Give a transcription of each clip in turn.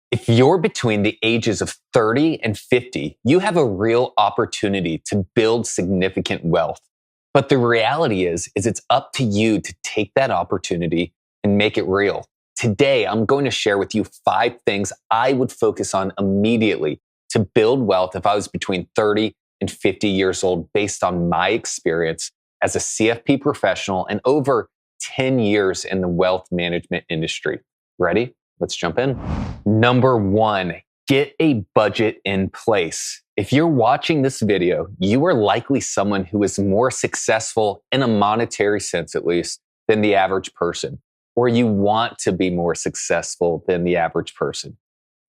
If you're between the ages of 30 and 50, you have a real opportunity to build significant wealth. But the reality is it's up to you to take that opportunity and make it real. Today, I'm going to share with you 5 things I would focus on immediately to build wealth if I was between 30 and 50 years old based on my experience as a CFP professional and over 10 years in the wealth management industry. Ready? Let's jump in. Number 1, get a budget in place. If you're watching this video, you are likely someone who is more successful in a monetary sense, at least, than the average person, or you want to be more successful than the average person.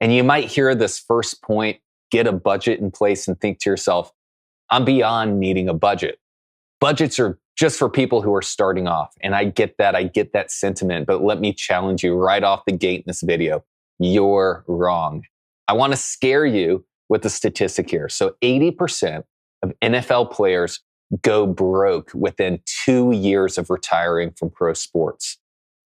And you might hear this first point, get a budget in place, and think to yourself, I'm beyond needing a budget. Budgets are just for people who are starting off. And I get that sentiment, but let me challenge you right off the gate in this video. You're wrong. I want to scare you with the statistic here. So 80% of NFL players go broke within 2 years of retiring from pro sports.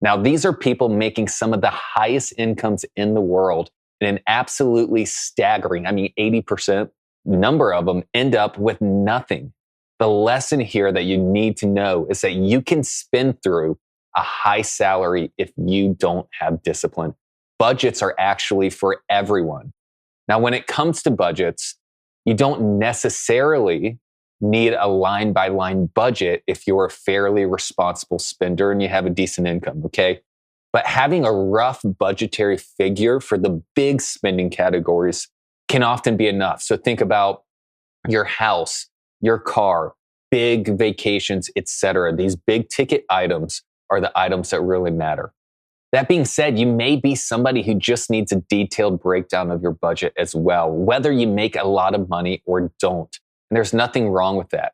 Now, these are people making some of the highest incomes in the world and an absolutely staggering, 80% number of them end up with nothing. The lesson here that you need to know is that you can spin through a high salary if you don't have discipline. Budgets are actually for everyone. Now, when it comes to budgets, you don't necessarily need a line-by-line budget if you're a fairly responsible spender and you have a decent income, okay? But having a rough budgetary figure for the big spending categories can often be enough. So think about your house, your car, big vacations, etc. These big ticket items are the items that really matter. That being said, you may be somebody who just needs a detailed breakdown of your budget as well, whether you make a lot of money or don't. And there's nothing wrong with that.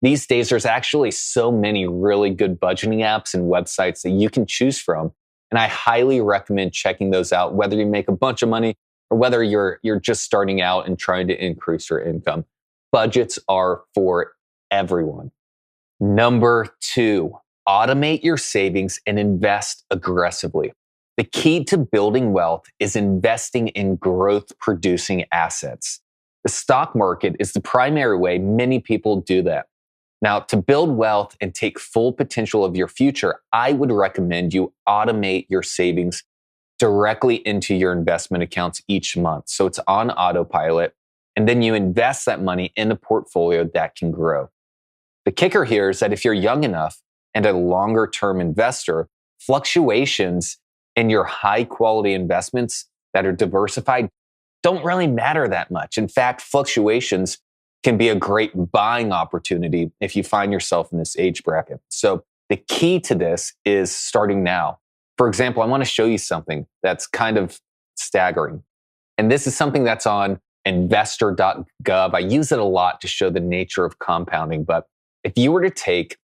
These days, there's actually so many really good budgeting apps and websites that you can choose from. And I highly recommend checking those out, whether you make a bunch of money or whether you're just starting out and trying to increase your income. Budgets are for everyone. Number 2, automate your savings and invest aggressively. The key to building wealth is investing in growth-producing assets. The stock market is the primary way many people do that. Now, to build wealth and take full potential of your future, I would recommend you automate your savings directly into your investment accounts each month. So it's on autopilot. And then you invest that money in a portfolio that can grow. The kicker here is that if you're young enough and a longer term investor, fluctuations in your high quality investments that are diversified don't really matter that much. In fact, fluctuations can be a great buying opportunity if you find yourself in this age bracket. So the key to this is starting now. For example, I want to show you something that's kind of staggering. And this is something that's on investor.gov. I use it a lot to show the nature of compounding. But if you were to take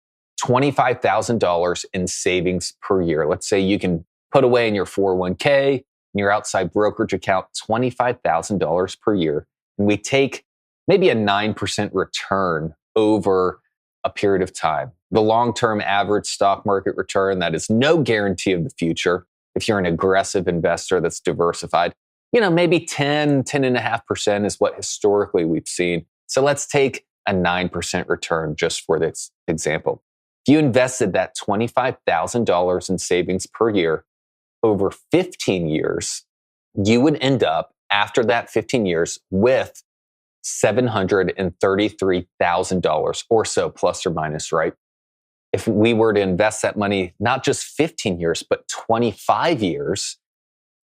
$25,000 in savings per year, let's say you can put away in your 401k, in your outside brokerage account, $25,000 per year, and we take maybe a 9% return over a period of time. The long-term average stock market return, that is no guarantee of the future. If you're an aggressive investor that's diversified, maybe 10.5% is what historically we've seen. So let's take a 9% return just for this example. If you invested that $25,000 in savings per year over 15 years, you would end up after that 15 years with $733,000 or so, plus or minus, right? If we were to invest that money, not just 15 years, but 25 years,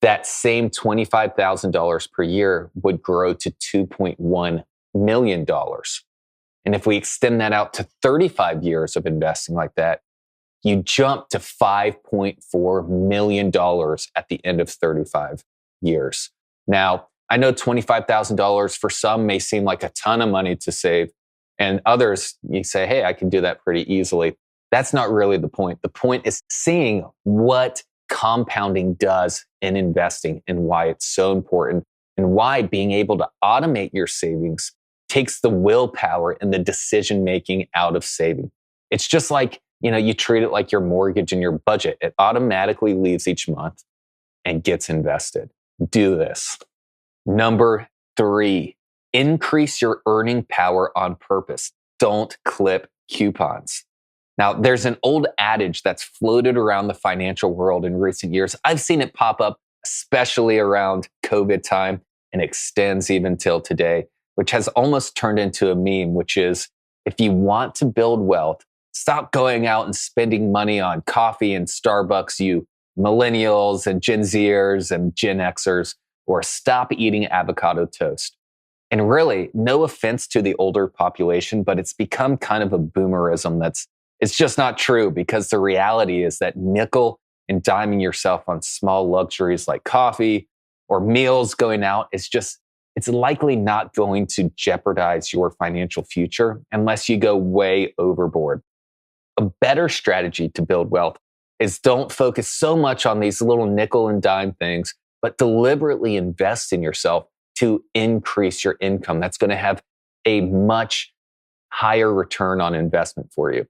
that same $25,000 per year would grow to $2.1 million. And if we extend that out to 35 years of investing like that, you jump to $5.4 million at the end of 35 years. Now, I know $25,000 for some may seem like a ton of money to save, and others, you say, hey, I can do that pretty easily. That's not really the point. The point is seeing what compounding does in investing and why it's so important and why being able to automate your savings takes the willpower and the decision-making out of saving. It's just like, you treat it like your mortgage and your budget. It automatically leaves each month and gets invested. Do this. Number 3, increase your earning power on purpose. Don't clip coupons. Now, there's an old adage that's floated around the financial world in recent years. I've seen it pop up, especially around COVID time, and extends even till today, which has almost turned into a meme, which is if you want to build wealth, stop going out and spending money on coffee and Starbucks, you millennials and Gen Zers and Gen Xers, or stop eating avocado toast. And really, no offense to the older population, but it's become kind of a boomerism it's just not true, because the reality is that nickel and diming yourself on small luxuries like coffee or meals going out it's likely not going to jeopardize your financial future unless you go way overboard. A better strategy to build wealth is don't focus so much on these little nickel and dime things, but deliberately invest in yourself to increase your income. That's going to have a much higher return on investment for you.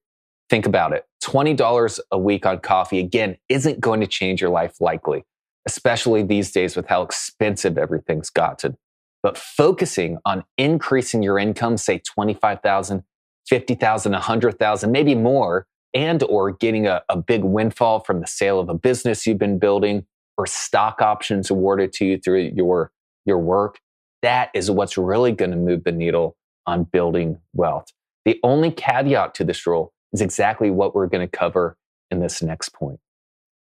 Think about it. $20 a week on coffee, again, isn't going to change your life likely, especially these days with how expensive everything's gotten. But focusing on increasing your income, say 25,000, 50,000, 100,000, maybe more, and or getting a big windfall from the sale of a business you've been building or stock options awarded to you through your work, that is what's really going to move the needle on building wealth. The only caveat to this rule is exactly what we're going to cover in this next point.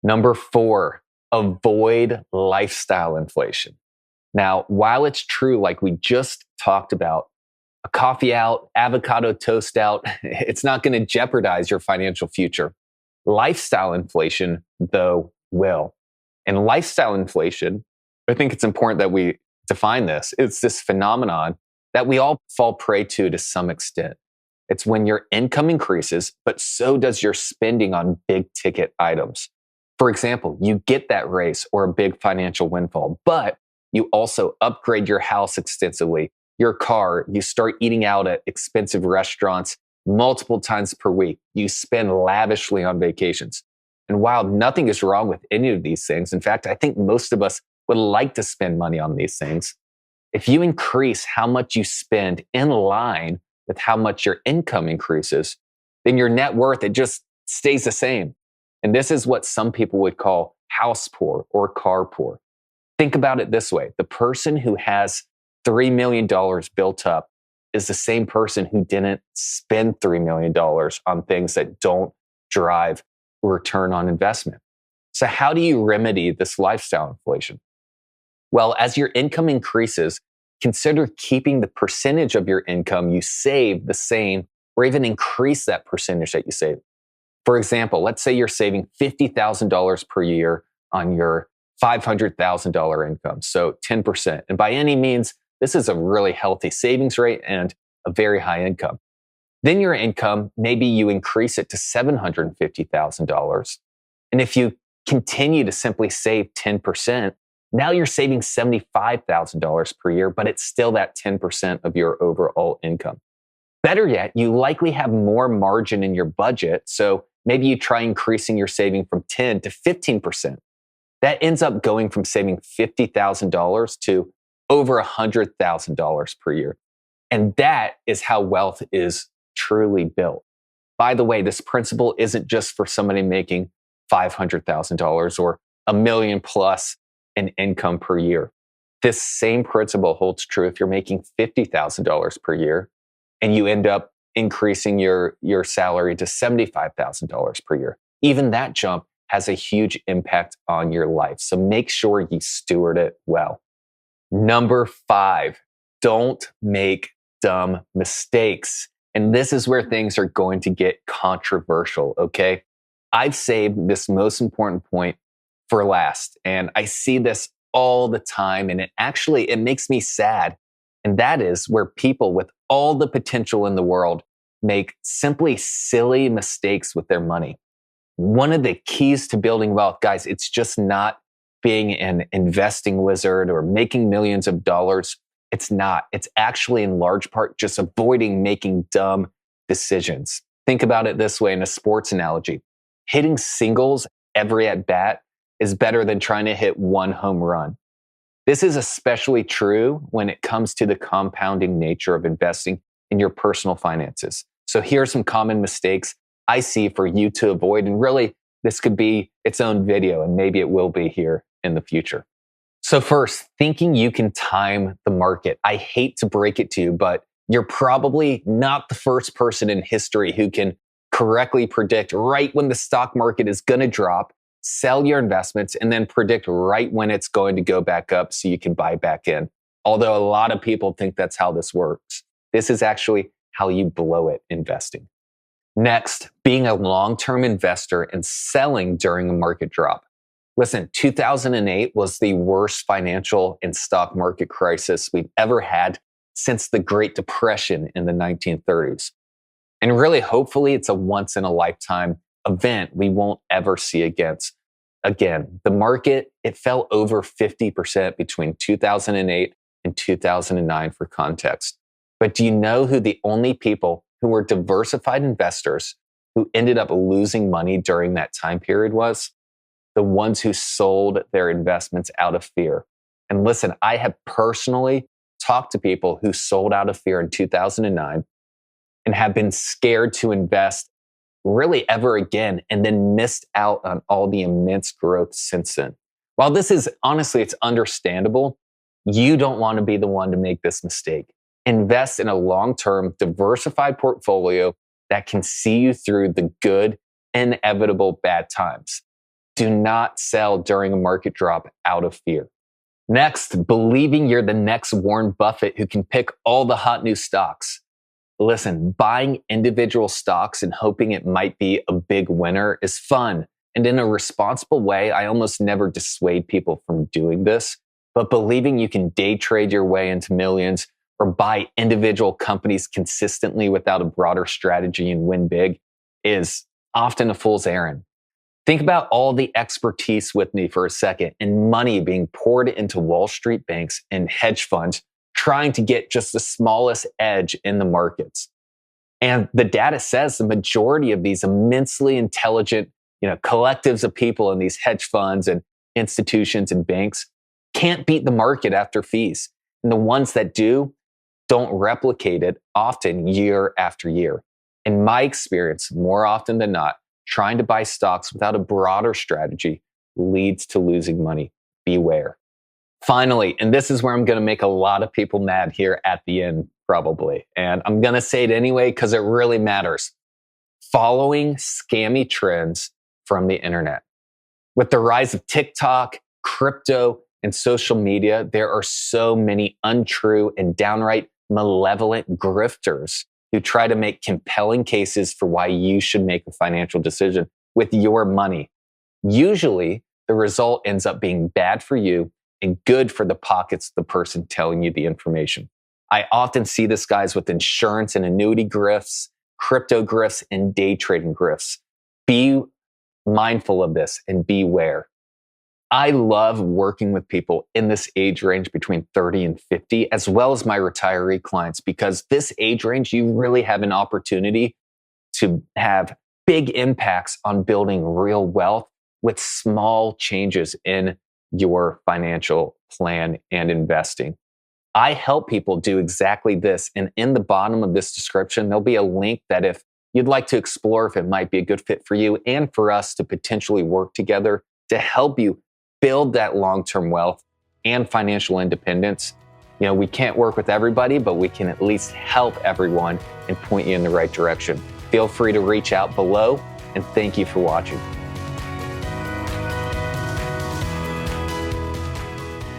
Number 4, avoid lifestyle inflation. Now, while it's true, like we just talked about, a coffee out, avocado toast out, it's not going to jeopardize your financial future. Lifestyle inflation, though, will. And lifestyle inflation, I think it's important that we define this. It's this phenomenon that we all fall prey to some extent. It's when your income increases, but so does your spending on big ticket items. For example, you get that raise or a big financial windfall, but you also upgrade your house extensively, your car, you start eating out at expensive restaurants multiple times per week. You spend lavishly on vacations. And while nothing is wrong with any of these things, in fact, I think most of us would like to spend money on these things. If you increase how much you spend in line with how much your income increases, then your net worth, it just stays the same. And this is what some people would call house poor or car poor. Think about it this way. The person who has $3 million built up is the same person who didn't spend $3 million on things that don't drive return on investment. So how do you remedy this lifestyle inflation? Well, as your income increases, consider keeping the percentage of your income you save the same, or even increase that percentage that you save. For example, let's say you're saving $50,000 per year on your $500,000 income, so 10%. And by any means, this is a really healthy savings rate and a very high income. Then your income, maybe you increase it to $750,000. And if you continue to simply save 10%, now you're saving $75,000 per year, but it's still that 10% of your overall income. Better yet, you likely have more margin in your budget, so maybe you try increasing your saving from 10 to 15%. That ends up going from saving $50,000 to over $100,000 per year. And that is how wealth is truly built. By the way, this principle isn't just for somebody making $500,000 or $1 million plus in income per year. This same principle holds true if you're making $50,000 per year and you end up increasing your salary to $75,000 per year. Even that jump has a huge impact on your life. So make sure you steward it well. Number 5, don't make dumb mistakes. And this is where things are going to get controversial, okay? I've saved this most important point for last, and I see this all the time, and it makes me sad. And that is where people with all the potential in the world make simply silly mistakes with their money. One of the keys to building wealth, guys, it's just not being an investing wizard or making millions of dollars. It's not. It's actually in large part just avoiding making dumb decisions. Think about it this way in a sports analogy. Hitting singles every at bat is better than trying to hit one home run. This is especially true when it comes to the compounding nature of investing in your personal finances. So here are some common mistakes I see for you to avoid. And really, this could be its own video, and maybe it will be here in the future. So first, thinking you can time the market. I hate to break it to you, but you're probably not the first person in history who can correctly predict right when the stock market is going to drop, sell your investments, and then predict right when it's going to go back up so you can buy back in. Although a lot of people think that's how this works. This is actually how you blow it investing. Next, being a long-term investor and selling during a market drop. Listen, 2008 was the worst financial and stock market crisis we've ever had since the Great Depression in the 1930s. And really, hopefully, it's a once-in-a-lifetime event we won't ever see again. The market, it fell over 50% between 2008 and 2009 for context. But do you know who the only people who were diversified investors who ended up losing money during that time period was? The ones who sold their investments out of fear. And listen, I have personally talked to people who sold out of fear in 2009 and have been scared to invest really ever again, and then missed out on all the immense growth since then. While this is honestly, it's understandable, you don't want to be the one to make this mistake. Invest in a long-term, diversified portfolio that can see you through the good, inevitable bad times. Do not sell during a market drop out of fear. Next, believing you're the next Warren Buffett who can pick all the hot new stocks. Listen, buying individual stocks and hoping it might be a big winner is fun. And in a responsible way, I almost never dissuade people from doing this. But believing you can day trade your way into millions or buy individual companies consistently without a broader strategy and win big is often a fool's errand. Think about all the expertise with me for a second and money being poured into Wall Street banks and hedge funds trying to get just the smallest edge in the markets. And the data says the majority of these immensely intelligent, collectives of people in these hedge funds and institutions and banks can't beat the market after fees. And the ones that do don't replicate it often year after year. In my experience, more often than not, trying to buy stocks without a broader strategy leads to losing money. Beware. Finally, and this is where I'm going to make a lot of people mad here at the end, probably. And I'm going to say it anyway because it really matters. Following scammy trends from the internet. With the rise of TikTok, crypto, and social media, there are so many untrue and downright malevolent grifters who try to make compelling cases for why you should make a financial decision with your money. Usually, the result ends up being bad for you and good for the pockets of the person telling you the information. I often see this, guys, with insurance and annuity grifts, crypto grifts, and day trading grifts. Be mindful of this and beware. I love working with people in this age range between 30 and 50, as well as my retiree clients, because this age range, you really have an opportunity to have big impacts on building real wealth with small changes in your financial plan and investing. I help people do exactly this. And in the bottom of this description, there'll be a link that if you'd like to explore if it might be a good fit for you and for us to potentially work together to help you build that long-term wealth and financial independence. We can't work with everybody, but we can at least help everyone and point you in the right direction. Feel free to reach out below, and thank you for watching.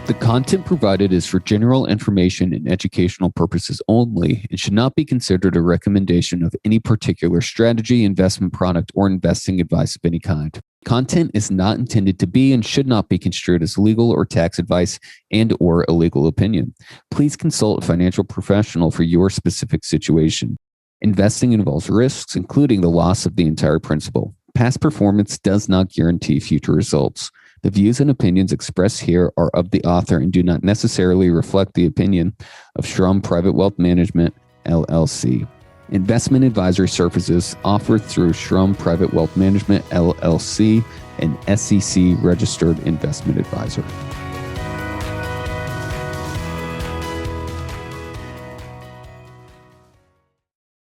The content provided is for general information and educational purposes only and should not be considered a recommendation of any particular strategy, investment product, or investing advice of any kind. Content is not intended to be and should not be construed as legal or tax advice and/or a legal opinion. Please consult a financial professional for your specific situation. Investing involves risks, including the loss of the entire principal. Past performance does not guarantee future results. The views and opinions expressed here are of the author and do not necessarily reflect the opinion of Shrum Private Wealth Management, LLC. Investment advisory services offered through Shrum Private Wealth Management, LLC, an SEC-registered investment advisor.